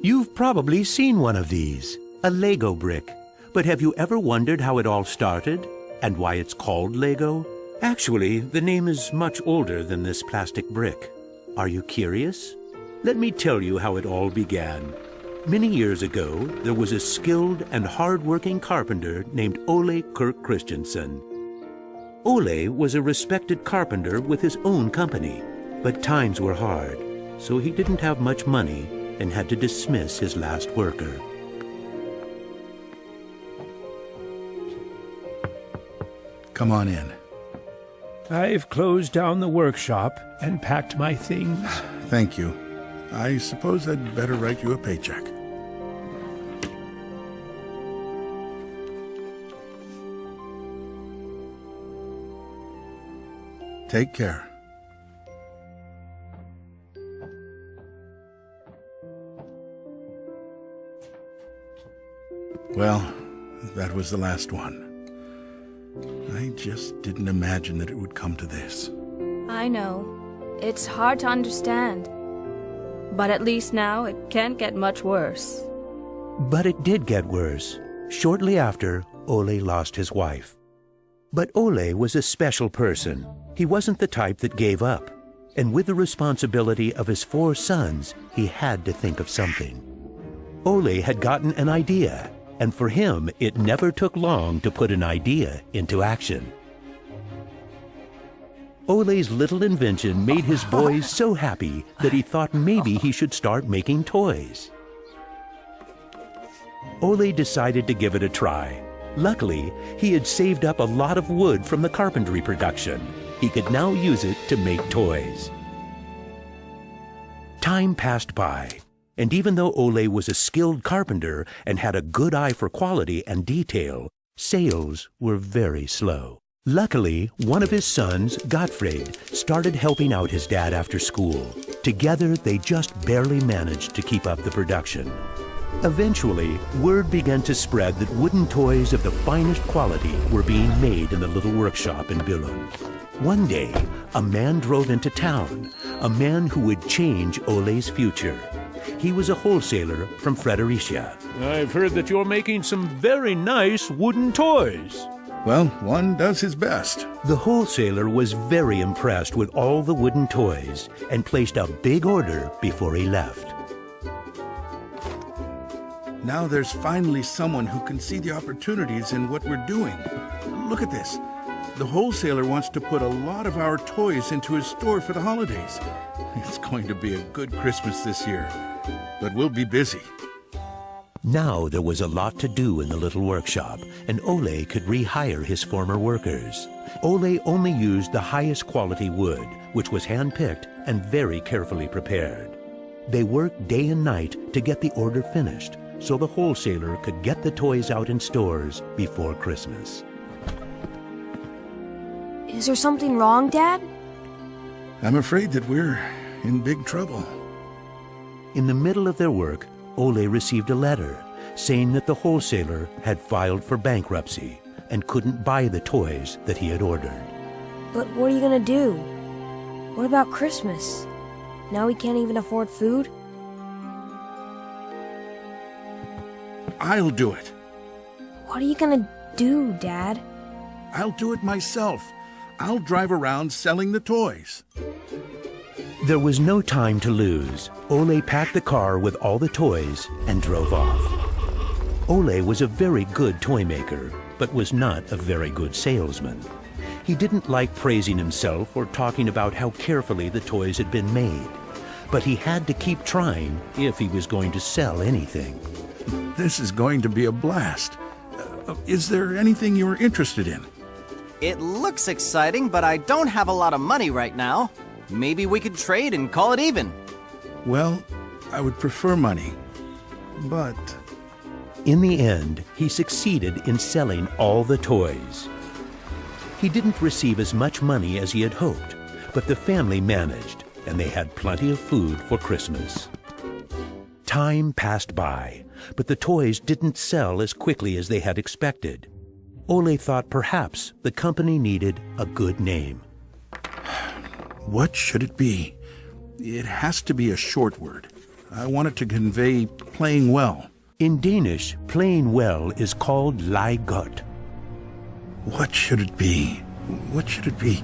You've probably seen one of these, a Lego brick. But have you ever wondered how it all started and why it's called Lego? Actually, the name is much older than this plastic brick. Are you curious? Let me tell you how it all began. Many years ago, there was a skilled and hard-working carpenter named Ole Kirk Christensen. Ole was a respected carpenter with his own company, but times were hard, so he didn't have much money and had to dismiss his last worker. Come on in. I've closed down the workshop and packed my things. Thank you. I suppose I'd better write you a paycheck. Take care. Well, that was the last one. I just didn't imagine that it would come to this. I know. It's hard to understand. But at least now it can't get much worse. But it did get worse. Shortly after, Ole lost his wife. But Ole was a special person. He wasn't the type that gave up. And with the responsibility of his 4 sons, he had to think of something. Ole had gotten an idea, and for him, it never took long to put an idea into action. Ole's little invention made his boys so happy that he thought maybe he should start making toys. Ole decided to give it a try. Luckily, he had saved up a lot of wood from the carpentry production. He could now use it to make toys. Time passed by, and even though Ole was a skilled carpenter and had a good eye for quality and detail, sales were very slow. Luckily, one of his sons, Gottfried, started helping out his dad after school. Together, they just barely managed to keep up the production. Eventually, word began to spread that wooden toys of the finest quality were being made in the little workshop in Billund. One day, a man drove into town, a man who would change Ole's future. He was a wholesaler from Fredericia. I've heard that you're making some very nice wooden toys. Well, one does his best. The wholesaler was very impressed with all the wooden toys and placed a big order before he left. Now there's finally someone who can see the opportunities in what we're doing. Look at this. The wholesaler wants to put a lot of our toys into his store for the holidays. It's going to be a good Christmas this year, but we'll be busy. Now there was a lot to do in the little workshop, and Ole could rehire his former workers. Ole only used the highest quality wood, which was hand-picked and very carefully prepared. They worked day and night to get the order finished, so the wholesaler could get the toys out in stores before Christmas. Is there something wrong, Dad? I'm afraid that we're in big trouble. In the middle of their work, Ole received a letter saying that the wholesaler had filed for bankruptcy and couldn't buy the toys that he had ordered. But what are you gonna do? What about Christmas? Now we can't even afford food? I'll do it. What are you gonna do, Dad? I'll do it myself. I'll drive around selling the toys. There was no time to lose. Ole packed the car with all the toys and drove off. Ole was a very good toy maker, but was not a very good salesman. He didn't like praising himself or talking about how carefully the toys had been made. But he had to keep trying if he was going to sell anything. This is going to be a blast. Is there anything you're interested in? It looks exciting, but I don't have a lot of money right now. Maybe we could trade and call it even. Well, I would prefer money, but... In the end, he succeeded in selling all the toys. He didn't receive as much money as he had hoped, but the family managed, and they had plenty of food for Christmas. Time passed by, but the toys didn't sell as quickly as they had expected. Ole thought perhaps the company needed a good name. What should it be? It has to be a short word. I want it to convey playing well. In Danish, playing well is called leg godt. What should it be? What should it be?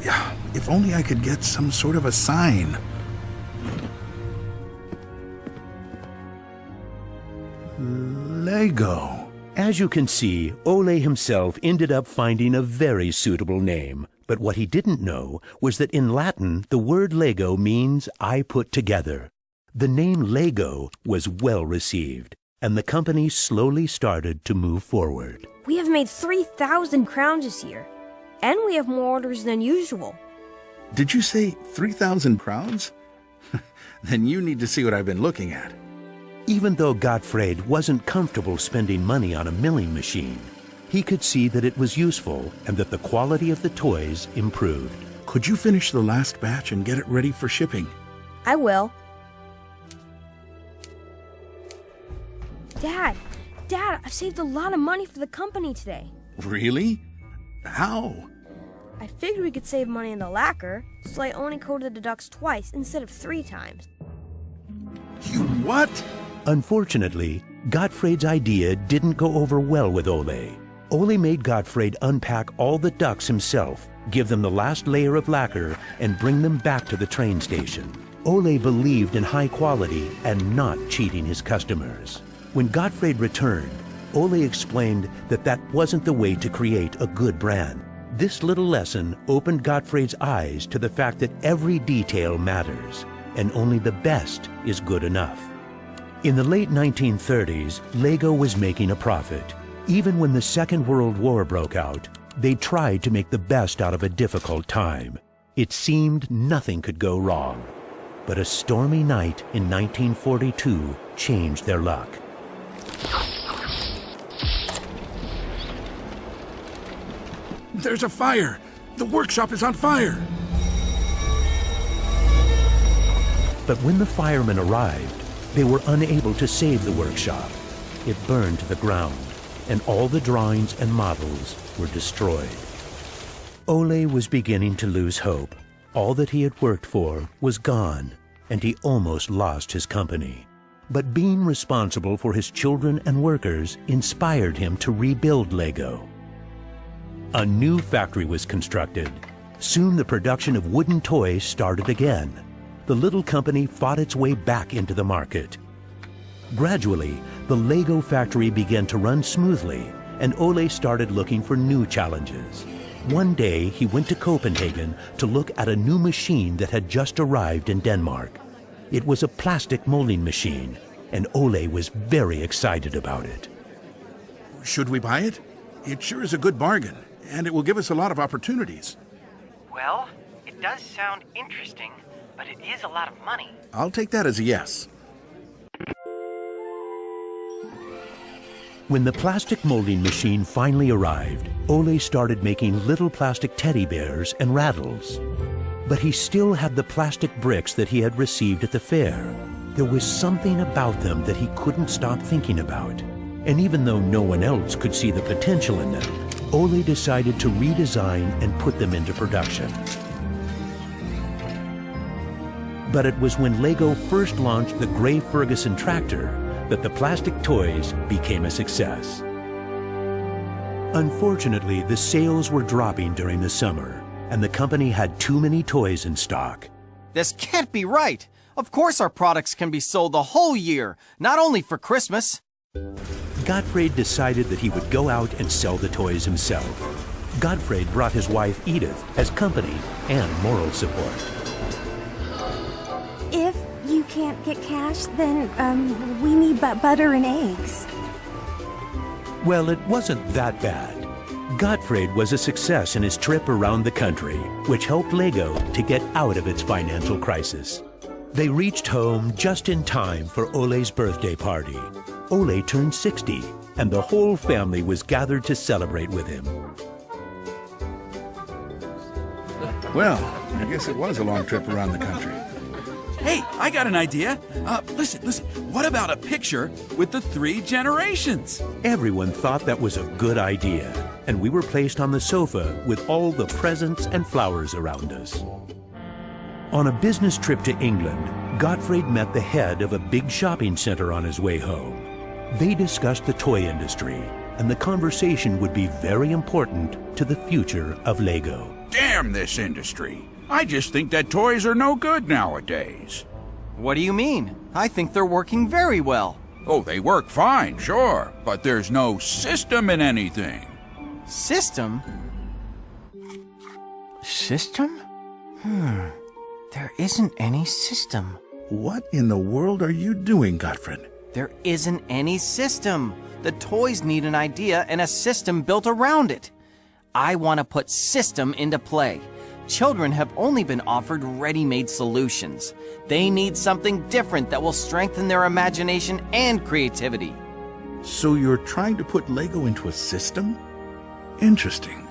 Yeah, if only I could get some sort of a sign. Lego. As you can see, Ole himself ended up finding a very suitable name. But what he didn't know was that in Latin, the word Lego means I put together. The name Lego was well received, and the company slowly started to move forward. We have made 3,000 crowns this year, and we have more orders than usual. Did you say 3,000 crowns? Then you need to see what I've been looking at. Even though Gottfried wasn't comfortable spending money on a milling machine, he could see that it was useful and that the quality of the toys improved. Could you finish the last batch and get it ready for shipping? I will. Dad, I've saved a lot of money for the company today. Really? How? I figured we could save money in the lacquer, so I only coated the ducks twice instead of 3 times. You what? Unfortunately, Gottfried's idea didn't go over well with Ole. Ole made Gottfried unpack all the ducks himself, give them the last layer of lacquer, and bring them back to the train station. Ole believed in high quality and not cheating his customers. When Gottfried returned, Ole explained that that wasn't the way to create a good brand. This little lesson opened Gottfried's eyes to the fact that every detail matters, and only the best is good enough. In the late 1930s, Lego was making a profit. Even when the Second World War broke out, they tried to make the best out of a difficult time. It seemed nothing could go wrong. But a stormy night in 1942 changed their luck. There's a fire! The workshop is on fire! But when the firemen arrived, they were unable to save the workshop. It burned to the ground, and all the drawings and models were destroyed. Ole was beginning to lose hope. All that he had worked for was gone, and he almost lost his company. But being responsible for his children and workers inspired him to rebuild Lego. A new factory was constructed. Soon the production of wooden toys started again. The little company fought its way back into the market. Gradually, the Lego factory began to run smoothly, and Ole started looking for new challenges. One day, he went to Copenhagen to look at a new machine that had just arrived in Denmark. It was a plastic molding machine, and Ole was very excited about it. Should we buy it? It sure is a good bargain, and it will give us a lot of opportunities. Well, it does sound interesting, but it is a lot of money. I'll take that as a yes. When the plastic molding machine finally arrived, Ole started making little plastic teddy bears and rattles. But he still had the plastic bricks that he had received at the fair. There was something about them that he couldn't stop thinking about. And even though no one else could see the potential in them, Ole decided to redesign and put them into production. But it was when Lego first launched the Gray Ferguson tractor that the plastic toys became a success. Unfortunately, the sales were dropping during the summer, and the company had too many toys in stock. This can't be right. Of course our products can be sold the whole year, not only for Christmas. Gottfried decided that he would go out and sell the toys himself. Gottfried brought his wife Edith as company and moral support. If you can't get cash, then we need butter and eggs. Well, it wasn't that bad. Gottfried was a success in his trip around the country, which helped Lego to get out of its financial crisis. They reached home just in time for Ole's birthday party. Ole turned 60, and the whole family was gathered to celebrate with him. Well, I guess it was a long trip around the country. Hey, I got an idea. Listen. What about a picture with the 3 generations? Everyone thought that was a good idea, and we were placed on the sofa with all the presents and flowers around us. On a business trip to England, Gottfried met the head of a big shopping center on his way home. They discussed the toy industry, and the conversation would be very important to the future of LEGO. Damn this industry. I just think that toys are no good nowadays. What do you mean? I think they're working very well. Oh, they work fine, sure, but there's no system in anything. System? System? There isn't any system. What in the world are you doing, Gottfried? There isn't any system. The toys need an idea and a system built around it. I want to put system into play. Children have only been offered ready-made solutions. They need something different that will strengthen their imagination and creativity. So you're trying to put LEGO into a system? Interesting.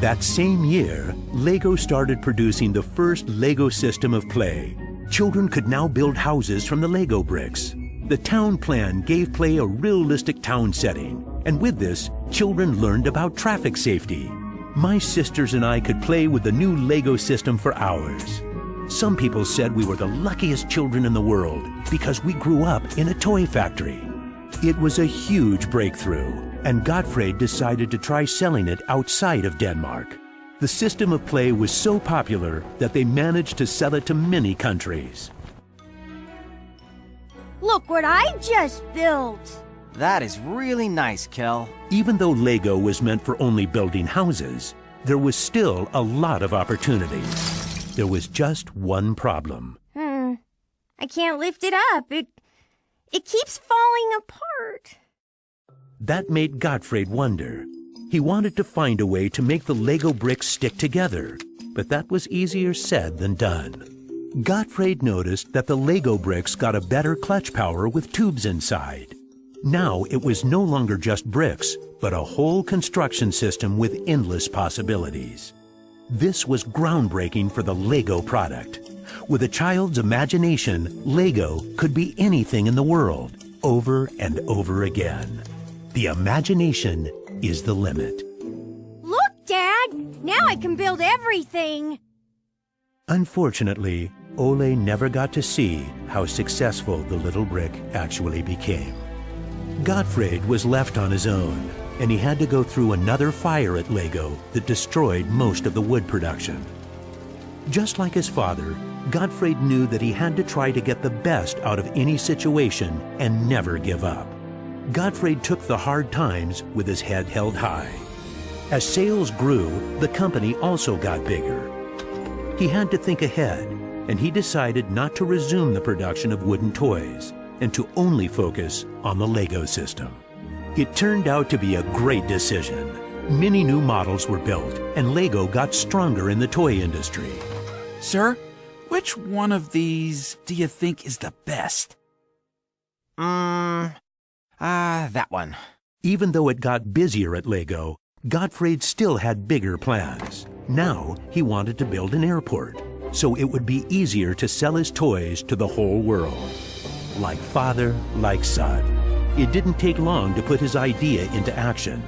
That same year, LEGO started producing the first LEGO system of play. Children could now build houses from the LEGO bricks. The town plan gave play a realistic town setting, and with this, children learned about traffic safety. My sisters and I could play with the new LEGO system for hours. Some people said we were the luckiest children in the world because we grew up in a toy factory. It was a huge breakthrough, and Gottfried decided to try selling it outside of Denmark. The system of play was so popular that they managed to sell it to many countries. Look what I just built! That is really nice, Kel. Even though LEGO was meant for only building houses, there was still a lot of opportunities. There was just one problem. I can't lift it up. It keeps falling apart. That made Gottfried wonder. He wanted to find a way to make the LEGO bricks stick together, but that was easier said than done. Gottfried noticed that the LEGO bricks got a better clutch power with tubes inside. Now it was no longer just bricks, but a whole construction system with endless possibilities. This was groundbreaking for the LEGO product. With a child's imagination, LEGO could be anything in the world, over and over again. The imagination is the limit. Look, Dad! Now I can build everything! Unfortunately, Ole never got to see how successful the little brick actually became. Gottfried was left on his own, and he had to go through another fire at LEGO that destroyed most of the wood production. Just like his father, Gottfried knew that he had to try to get the best out of any situation and never give up. Gottfried took the hard times with his head held high. As sales grew, the company also got bigger. He had to think ahead, and he decided not to resume the production of wooden toys and to only focus on the LEGO system. It turned out to be a great decision. Many new models were built, and LEGO got stronger in the toy industry. Sir, which one of these do you think is the best? That one. Even though it got busier at LEGO, Gottfried still had bigger plans. Now he wanted to build an airport, so it would be easier to sell his toys to the whole world. Like father, like son. It didn't take long to put his idea into action.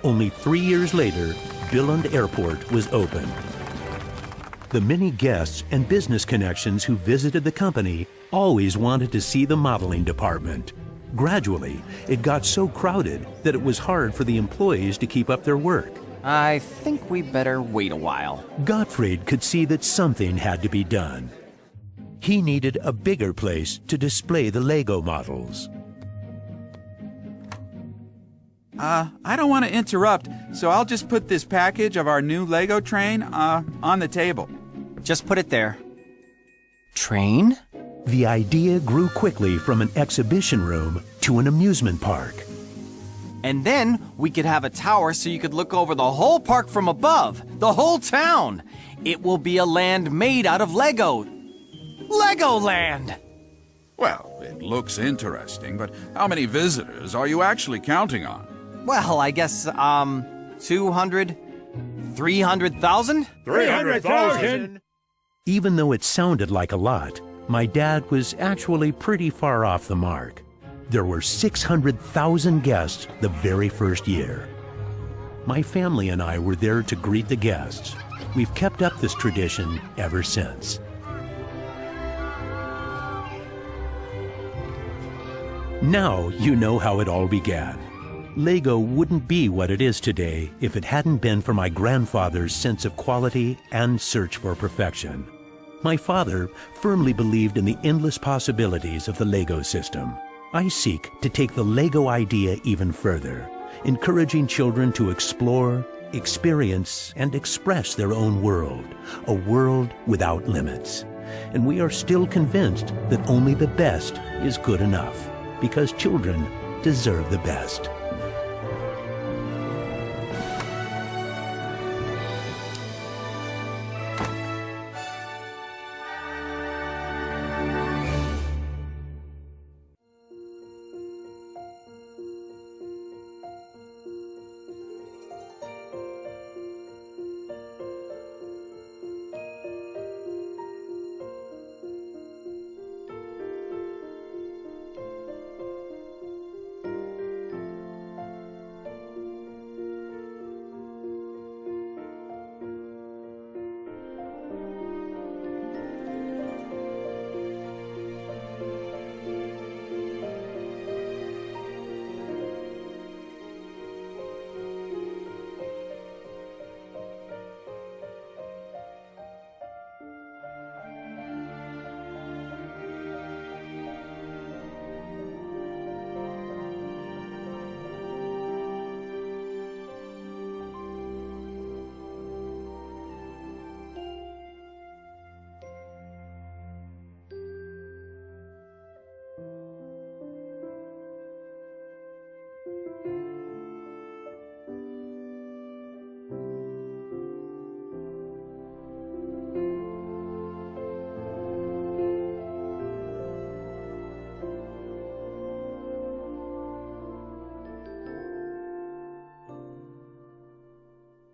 Only 3 years later, Billund Airport was opened. The many guests and business connections who visited the company always wanted to see the modeling department. Gradually, it got so crowded that it was hard for the employees to keep up their work. I think we better wait a while. Gottfried could see that something had to be done. He needed a bigger place to display the LEGO models. I don't want to interrupt, so I'll just put this package of our new LEGO train, on the table. Just put it there. Train? The idea grew quickly from an exhibition room to an amusement park. And then we could have a tower so you could look over the whole park from above, the whole town. It will be a land made out of Lego. Legoland! Well, it looks interesting, but how many visitors are you actually counting on? Well, I guess, 200, 300,000? 300,000! Even though it sounded like a lot, my dad was actually pretty far off the mark. There were 600,000 guests the very first year. My family and I were there to greet the guests. We've kept up this tradition ever since. Now you know how it all began. LEGO wouldn't be what it is today if it hadn't been for my grandfather's sense of quality and search for perfection. My father firmly believed in the endless possibilities of the LEGO system. I seek to take the LEGO idea even further, encouraging children to explore, experience, and express their own world, a world without limits. And we are still convinced that only the best is good enough, because children deserve the best.